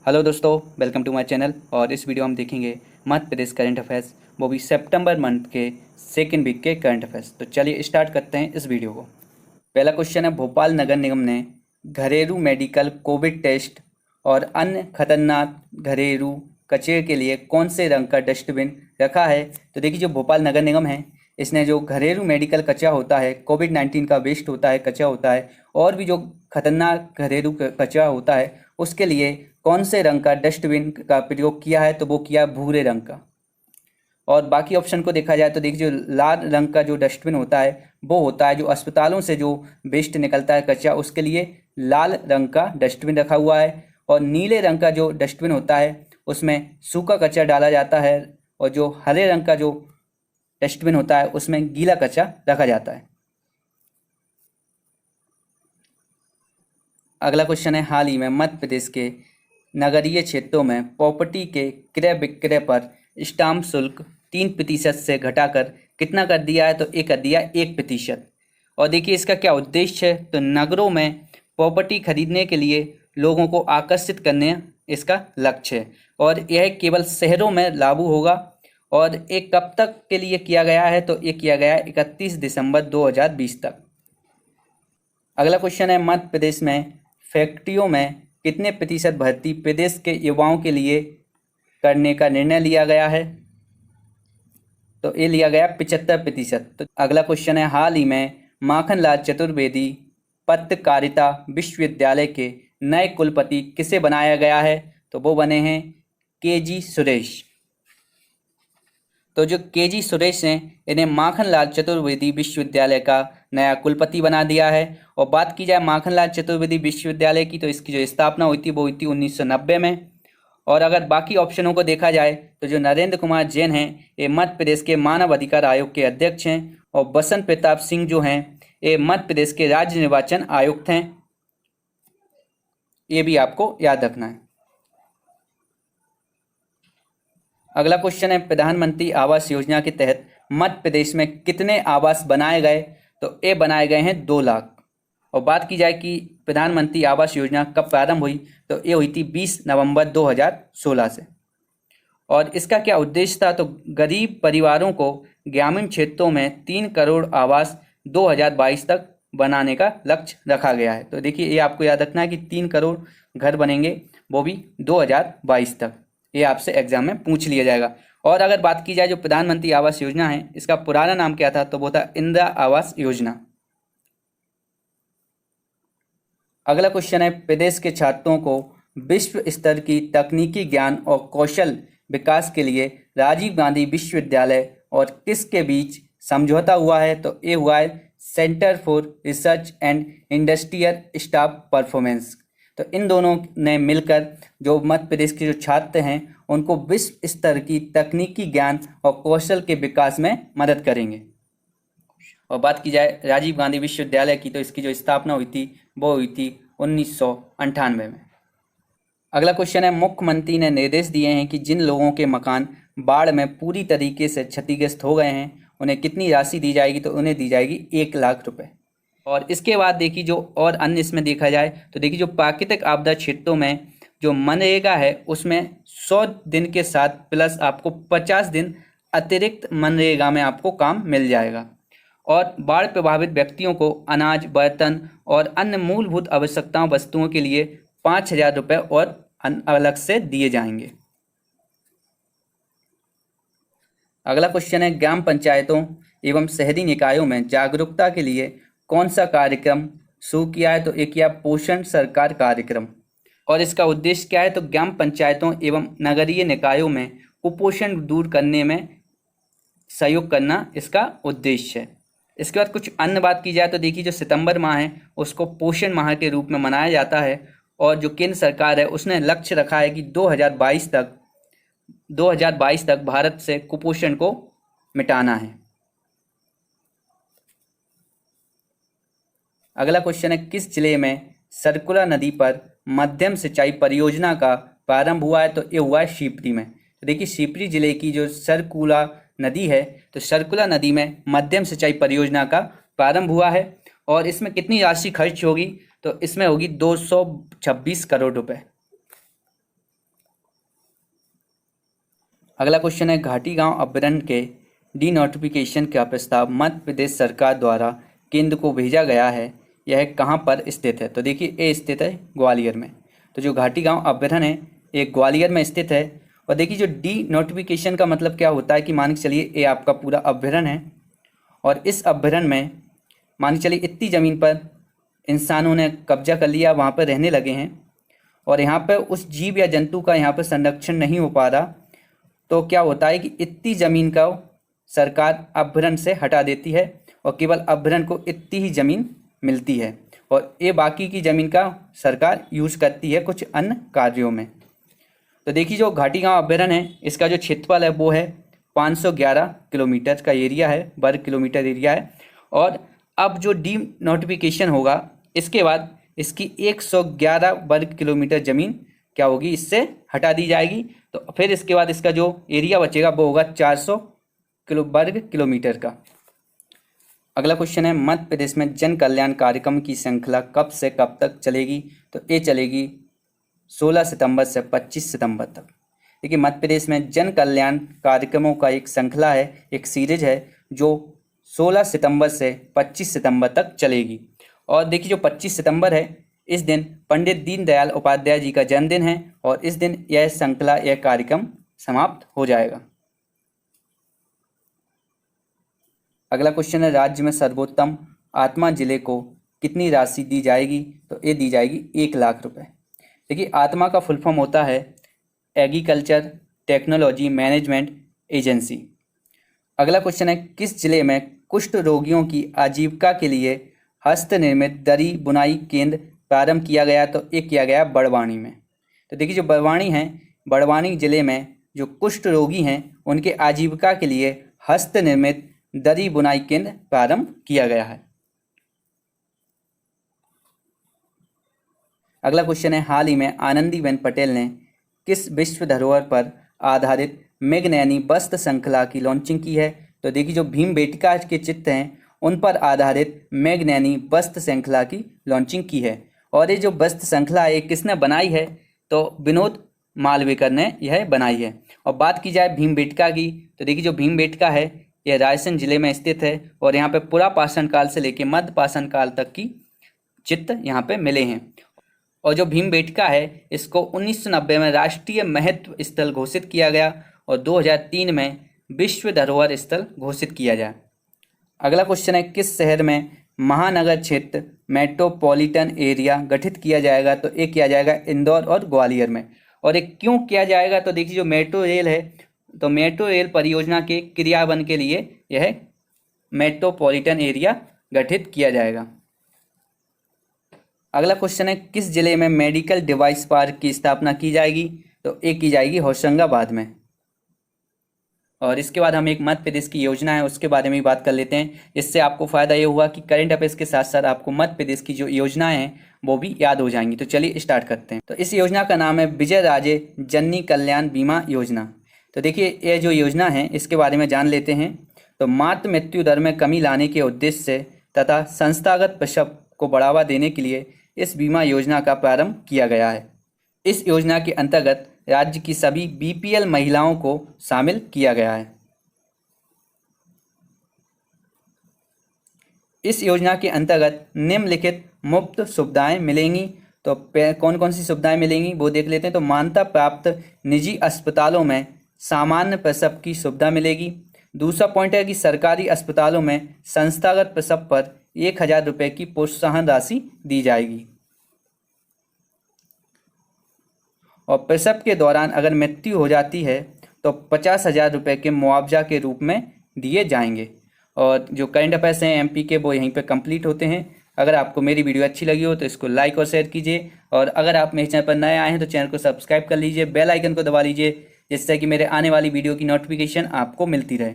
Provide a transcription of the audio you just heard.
Hello दोस्तों, welcome to my channel. और इस वीडियो हम देखेंगे मध्य प्रदेश करंट अफेयर्स, वो भी सितंबर मंथ के सेकेंड वीक के करंट अफेयर्स। तो चलिए स्टार्ट करते हैं इस वीडियो को। पहला क्वेश्चन है, भोपाल नगर निगम ने घरेलू मेडिकल कोविड टेस्ट और अन्य खतरनाक घरेलू कचरे के लिए कौन से रंग का डस्टबिन रखा है। तो देखिए, जो भोपाल नगर निगम है, इसने जो घरेलू मेडिकल कचरा होता है, कोविड-19 का वेस्ट होता है, कचरा होता है, और भी जो खतरनाक घरेलू कचरा होता है, उसके लिए कौन से रंग का डस्टबिन का प्रयोग किया है। तो वो किया भूरे रंग का। और बाकी ऑप्शन को देखा जाए तो देखिए, जो लाल रंग का जो डस्टबिन होता है, वो होता है जो अस्पतालों से जो वेस्ट निकलता है कचरा, उसके लिए लाल रंग का डस्टबिन रखा हुआ है। और नीले रंग का जो डस्टबिन होता है, उसमें सूखा कचरा डाला जाता है। और जो हरे रंग का जो डस्टबिन होता है, उसमें गीला कचरा रखा जाता है। अगला क्वेश्चन है, हाल ही में मध्य प्रदेश के नगरीय क्षेत्रों में प्रॉपर्टी के क्रय विक्रय पर स्टाम्प शुल्क 3% से घटाकर कितना कर दिया है। तो ये कर दिया 1%। और देखिए, इसका क्या उद्देश्य है। तो नगरों में प्रॉपर्टी खरीदने के लिए लोगों को आकर्षित करने इसका लक्ष्य है। और यह केवल शहरों में लागू होगा। और ये कब तक के लिए किया गया है। तो ये किया गया है 31 दिसंबर 2020 तक। अगला क्वेश्चन है, मध्य प्रदेश में फैक्ट्रियों में कितने प्रतिशत भर्ती प्रदेश के युवाओं के लिए करने का निर्णय लिया गया है। तो ये लिया गया 75%। तो अगला क्वेश्चन है, हाल ही में माखनलाल चतुर्वेदी पत्रकारिता विश्वविद्यालय के नए कुलपति किसे बनाया गया है। तो वो बने हैं के.जी. सुरेश। तो जो के.जी. सुरेश हैं, इन्हें माखनलाल चतुर्वेदी विश्वविद्यालय का नया कुलपति बना दिया है। और बात की जाए माखनलाल चतुर्वेदी विश्वविद्यालय की, तो इसकी जो स्थापना हुई थी वो हुई थी 1990 में। और अगर बाकी ऑप्शनों को देखा जाए तो जो नरेंद्र कुमार जैन हैं, ये मध्य प्रदेश के मानव अधिकार आयोग के अध्यक्ष हैं। और बसंत प्रताप सिंह जो हैं, ये मध्य प्रदेश के राज्य निर्वाचन आयुक्त हैं। ये भी आपको याद रखना है। अगला क्वेश्चन है, प्रधानमंत्री आवास योजना के तहत मध्य प्रदेश में कितने आवास बनाए गए। तो ये बनाए गए हैं 2 लाख। और बात की जाए कि प्रधानमंत्री आवास योजना कब प्रारंभ हुई, तो ये हुई थी 20 नवंबर 2016 से। और इसका क्या उद्देश्य था। तो गरीब परिवारों को ग्रामीण क्षेत्रों में 3 करोड़ आवास 2022 तक बनाने का लक्ष्य रखा गया है। तो देखिए, ये आपको याद रखना है कि 3 करोड़ घर बनेंगे, वो भी 2022 तक। ये आपसे एग्जाम में पूछ लिया जाएगा। और अगर बात की जाए जो प्रधानमंत्री आवास योजना है, इसका पुराना नाम क्या था। तो वो था इंदिरा आवास योजना। अगला क्वेश्चन है, प्रदेश के छात्रों को विश्व स्तर की तकनीकी ज्ञान और कौशल विकास के लिए राजीव गांधी विश्वविद्यालय और किसके बीच समझौता हुआ है। तो ये हुआ है centre for research and industrial staff performance. तो इन दोनों ने मिलकर जो मध्य प्रदेश के जो छात्र हैं, उनको विश्व स्तर की तकनीकी ज्ञान और कौशल के विकास में मदद करेंगे। और बात की जाए राजीव गांधी विश्वविद्यालय की, तो इसकी जो स्थापना हुई थी वो हुई थी 1998 में। अगला क्वेश्चन है, मुख्यमंत्री ने निर्देश दिए हैं कि जिन लोगों के मकान बाढ़ में पूरी तरीके से क्षतिग्रस्त हो गए हैं, उन्हें कितनी राशि दी जाएगी। तो उन्हें दी जाएगी 1 लाख रुपए। और इसके बाद देखिए, जो और अन्य इसमें देखा जाए तो देखिए, जो प्राकृतिक आपदा क्षेत्रों में जो मनरेगा है, उसमें 100 दिन के साथ प्लस आपको 50 दिन अतिरिक्त मनरेगा में आपको काम मिल जाएगा। और बाढ़ प्रभावित व्यक्तियों को अनाज, बर्तन और अन्य मूलभूत आवश्यकताओं वस्तुओं के लिए 5,000 रुपये और अलग से दिए जाएंगे। अगला क्वेश्चन है, ग्राम पंचायतों एवं शहरी निकायों में जागरूकता के लिए कौन सा कार्यक्रम शुरू किया है। तो एक किया पोषण सरकार कार्यक्रम। और इसका उद्देश्य क्या है। तो ग्राम पंचायतों एवं नगरीय निकायों में कुपोषण दूर करने में सहयोग करना इसका उद्देश्य है। इसके बाद कुछ अन्य बात की जाए तो देखिए, जो सितंबर माह है उसको पोषण माह के रूप में मनाया जाता है। और जो केंद्र सरकार है, उसने लक्ष्य रखा है कि 2022 तक भारत से कुपोषण को मिटाना है। अगला क्वेश्चन है, किस जिले में सरकुला नदी पर मध्यम सिंचाई परियोजना का प्रारंभ हुआ है। तो ये हुआ है शिवपुरी में। तो देखिए, शिवपुरी जिले की जो सरकुला नदी है, तो सरकुला नदी में मध्यम सिंचाई परियोजना का प्रारंभ हुआ है। और इसमें कितनी राशि खर्च होगी। तो इसमें होगी 226 करोड़ रुपए। अगला क्वेश्चन है, घाटी गांव अभ्यारण्य के डी नोटिफिकेशन का प्रस्ताव मध्य प्रदेश सरकार द्वारा केंद्र को भेजा गया है, यह कहाँ पर स्थित है? तो देखिए ये स्थित है ग्वालियर में। तो जो घाटी गांव अभ्यारण्य है ये ग्वालियर में स्थित है। और देखिए जो डी नोटिफिकेशन का मतलब क्या होता है कि मान के चलिए ये आपका पूरा अभ्यारण्य है और इस अभ्यारण्य में मान के चलिए इतनी ज़मीन पर इंसानों ने कब्जा कर लिया, वहाँ पर रहने लगे हैं और यहाँ पर उस जीव या जंतु का यहाँ पर संरक्षण नहीं हो पा रहा, तो क्या होता है कि इतनी ज़मीन का सरकार अभ्यारण्य से हटा देती है और केवल अभ्यारण्य को इतनी ही ज़मीन मिलती है और ये बाकी की ज़मीन का सरकार यूज़ करती है कुछ अन्य कार्यों में। तो देखिए जो घाटी गांव अभ्यारण्य है इसका जो क्षेत्रफल है वो है 511 किलोमीटर का एरिया है, वर्ग किलोमीटर एरिया है। और अब जो डी नोटिफिकेशन होगा इसके बाद इसकी 111 वर्ग किलोमीटर ज़मीन क्या होगी, इससे हटा दी जाएगी। तो फिर इसके बाद इसका जो एरिया बचेगा वो होगा 400 वर्ग किलोमीटर का। अगला क्वेश्चन है, मध्य प्रदेश में जन कल्याण कार्यक्रम की श्रृंखला कब से कब तक चलेगी? तो ये चलेगी 16 सितंबर से 25 सितंबर तक। देखिए मध्य प्रदेश में जन कल्याण कार्यक्रमों का एक श्रृंखला है, एक सीरीज है जो 16 सितंबर से 25 सितंबर तक चलेगी। और देखिए जो 25 सितंबर है इस दिन पंडित दीनदयाल उपाध्याय जी का जन्मदिन है और इस दिन यह श्रृंखला, यह कार्यक्रम समाप्त हो जाएगा। अगला क्वेश्चन है, राज्य में सर्वोत्तम आत्मा जिले को कितनी राशि दी जाएगी? तो ये दी जाएगी 1 लाख रुपए। देखिए आत्मा का फुल फॉर्म होता है एग्रीकल्चर टेक्नोलॉजी मैनेजमेंट एजेंसी। अगला क्वेश्चन है, किस जिले में कुष्ठ रोगियों की आजीविका के लिए हस्त निर्मित दरी बुनाई केंद्र प्रारंभ किया गया? तो ये किया गया बड़वानी में। तो देखिए जो बड़वानी है, बड़वानी जिले में जो कुष्ठ रोगी हैं उनके आजीविका के लिए हस्त निर्मित दरी बुनाई केंद्र प्रारंभ किया गया है। अगला क्वेश्चन है, हाल ही में आनंदीबेन पटेल ने किस विश्व धरोहर पर आधारित मेघनैनी वस्त्र श्रृंखला की लॉन्चिंग की है? तो देखिए जो भीमबेटका के चित्र हैं उन पर आधारित मेघनैनी वस्त्र श्रृंखला की लॉन्चिंग की है। और ये जो वस्त्र श्रृंखला है किसने बनाई है? तो विनोद मालवेकर ने यह बनाई है। और बात की जाए भीमबेटका की, तो देखिए जो भीमबेटका है यह रायसेन जिले में स्थित है और यहाँ पे पुरा पाषाण काल से लेकर मध्य पाषाण काल तक की चित्र यहाँ पे मिले हैं। और जो भीमबेटका है इसको 1990 में राष्ट्रीय महत्व स्थल घोषित किया गया और 2003 में विश्व धरोहर स्थल घोषित किया गया। अगला क्वेश्चन है, किस शहर में महानगर क्षेत्र मेट्रोपॉलिटन एरिया गठित किया जाएगा? तो ये किया जाएगा इंदौर और ग्वालियर में। और ये क्यों किया जाएगा? तो देखिए जो मेट्रो रेल है, तो मेट्रो रेल परियोजना के क्रियान्वयन के लिए यह मेट्रोपॉलिटन एरिया गठित किया जाएगा। अगला क्वेश्चन है, किस जिले में मेडिकल डिवाइस पार्क की स्थापना की जाएगी? तो ये की जाएगी होशंगाबाद में। और इसके बाद हम एक मध्य प्रदेश की योजना है उसके बारे में भी बात कर लेते हैं। इससे आपको फ़ायदा ये हुआ कि करंट अफेयर्स के साथ साथ आपको मध्य प्रदेश की जो योजनाएं हैं वो भी याद हो जाएंगी। तो चलिए स्टार्ट करते हैं। तो इस योजना का नाम है विजय राजे जननी कल्याण बीमा योजना। तो देखिए ये जो योजना है इसके बारे में जान लेते हैं। तो मातृ मृत्यु दर में कमी लाने के उद्देश्य से तथा संस्थागत प्रसव को बढ़ावा देने के लिए इस बीमा योजना का प्रारंभ किया गया है। इस योजना के अंतर्गत राज्य की सभी बीपीएल महिलाओं को शामिल किया गया है। इस योजना के अंतर्गत निम्नलिखित मुफ्त सुविधाएं मिलेंगी। तो कौन कौन सी सुविधाएं मिलेंगी वो देख लेते हैं। तो मान्यता प्राप्त निजी अस्पतालों में सामान्य प्रसव की सुविधा मिलेगी। दूसरा पॉइंट है कि सरकारी अस्पतालों में संस्थागत प्रसव पर 1000 रुपये की प्रोत्साहन राशि दी जाएगी। और प्रसव के दौरान अगर मृत्यु हो जाती है तो 50,000 रुपये के मुआवजा के रूप में दिए जाएंगे। और जो करंट अफेयर्स हैं एमपी के वो यहीं पे कंप्लीट होते हैं। अगर आपको मेरी वीडियो अच्छी लगी हो तो इसको लाइक और शेयर कीजिए। और अगर आप मेरे चैनल पर नए आए हैं तो चैनल को सब्सक्राइब कर लीजिए, बेल आइकन को दबा लीजिए जिससे कि मेरे आने वाली वीडियो की नोटिफिकेशन आपको मिलती रहे।